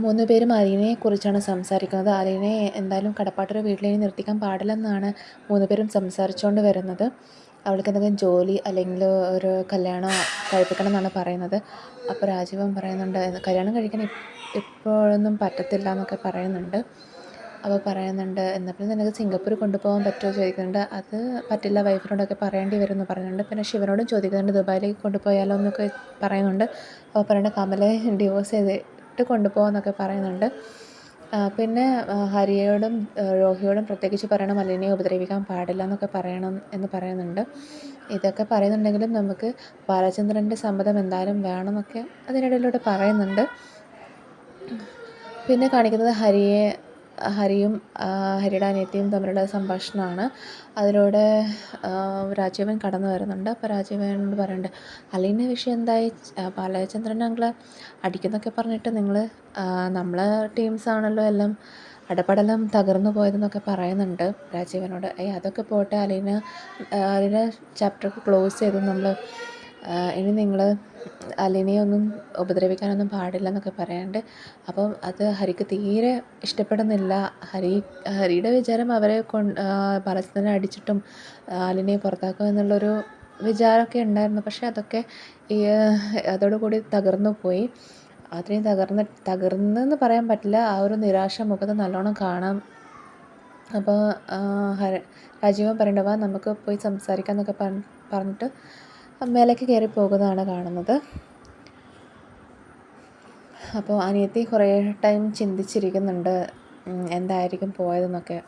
മൂന്ന് പേരും അലീനയെക്കുറിച്ചാണ് സംസാരിക്കുന്നത്. അലീനയെ എന്തായാലും കടപ്പാട്ടൊരു വീട്ടിലേക്ക് നിർത്തിക്കാൻ പാടില്ലെന്നാണ് മൂന്ന് പേരും സംസാരിച്ചുകൊണ്ട് വരുന്നത്. അവൾക്ക് എന്തെങ്കിലും ജോലി അല്ലെങ്കിൽ ഒരു കല്യാണം കഴിപ്പിക്കണം എന്നാണ് പറയുന്നത്. അപ്പോൾ രാജീവൻ പറയുന്നുണ്ട് കല്യാണം കഴിക്കാൻ ഇപ്പോഴൊന്നും പറ്റത്തില്ല എന്നൊക്കെ പറയുന്നുണ്ട്. അപ്പോൾ പറയുന്നുണ്ട് എന്നാൽ പിന്നെ നിനക്ക് സിംഗപ്പൂർ കൊണ്ടുപോകാൻ പറ്റുമോ ചോദിക്കുന്നുണ്ട്. അത് പറ്റില്ല, വൈഫിനോടൊക്കെ പറയേണ്ടി വരും എന്ന് പറയുന്നുണ്ട്. പിന്നെ ശിവനോടും ചോദിക്കുന്നുണ്ട് ദുബായിലേക്ക് കൊണ്ടുപോയാലോ എന്നൊക്കെ പറയുന്നുണ്ട്. അപ്പോൾ പറയുന്നുണ്ട് കമലയെ ഡിവോഴ്സ് ചെയ്തിട്ട് കൊണ്ടുപോകാമെന്നൊക്കെ പറയുന്നുണ്ട്. പിന്നെ ഹരിയോടും രോഹിയോടും പ്രത്യേകിച്ച് പറയണം അലീനയെ ഉപദ്രവിക്കാൻ പാടില്ല എന്നൊക്കെ പറയണം എന്ന് പറയുന്നുണ്ട്. ഇതൊക്കെ പറയുന്നുണ്ടെങ്കിലും നമുക്ക് ബാലചന്ദ്രൻ്റെ സമ്മതം എന്തായാലും വേണമെന്നൊക്കെ അതിനിടയിലൂടെ പറയുന്നുണ്ട്. പിന്നെ കാണിക്കുന്നത് ഹരിയും ഹരിയുടെ അനിയത്തിയും തമ്മിലുള്ള സംഭാഷണമാണ്. അതിലൂടെ രാജീവൻ കടന്നു വരുന്നുണ്ട്. അപ്പോൾ രാജീവനോട് പറയുന്നുണ്ട് അലീന വിഷയം എന്തായി, ബാലചന്ദ്രൻ അങ്കിള് അടിക്കുന്നൊക്കെ പറഞ്ഞിട്ട് നിങ്ങൾ നമ്മളെ ടീംസാണല്ലോ എല്ലാം ഇടപെടലും തകർന്നു പോയതെന്നൊക്കെ പറയുന്നുണ്ട് രാജീവനോട്. അതൊക്കെ പോട്ടെ, അലീന ചാപ്റ്ററൊക്കെ ക്ലോസ് ചെയ്തു നമ്മൾ, ഇനി നിങ്ങൾ അലീനയെ ഒന്നും ഉപദ്രവിക്കാനൊന്നും പാടില്ല എന്നൊക്കെ പറയാനുണ്ട്. അപ്പം അത് ഹരിക്ക് തീരെ ഇഷ്ടപ്പെടുന്നില്ല. ഹരിയുടെ വിചാരം അവരെ ബാലചന്ദ്രനെ അടിച്ചിട്ടും അലീനയെ പുറത്താക്കുമെന്നുള്ളൊരു വിചാരമൊക്കെ ഉണ്ടായിരുന്നു. പക്ഷേ അതൊക്കെ അതോടുകൂടി തകർന്നു പോയി. അത്രയും തകർന്നെന്ന് പറയാൻ പറ്റില്ല. ആ ഒരു നിരാശ മുഖത്ത് നല്ലോണം കാണാം. അപ്പോൾ രാജീവൻ പറയേണ്ട വാ നമുക്ക് പോയി സംസാരിക്കാം എന്നൊക്കെ പറഞ്ഞിട്ട് മേലേക്ക് കയറി പോകുന്നതാണ് കാണുന്നത്. അപ്പോൾ അനിയത്തി കുറേ ടൈം ചിന്തിച്ചിരിക്കുന്നുണ്ട് എന്തായിരിക്കും പോയതെന്നൊക്കെ.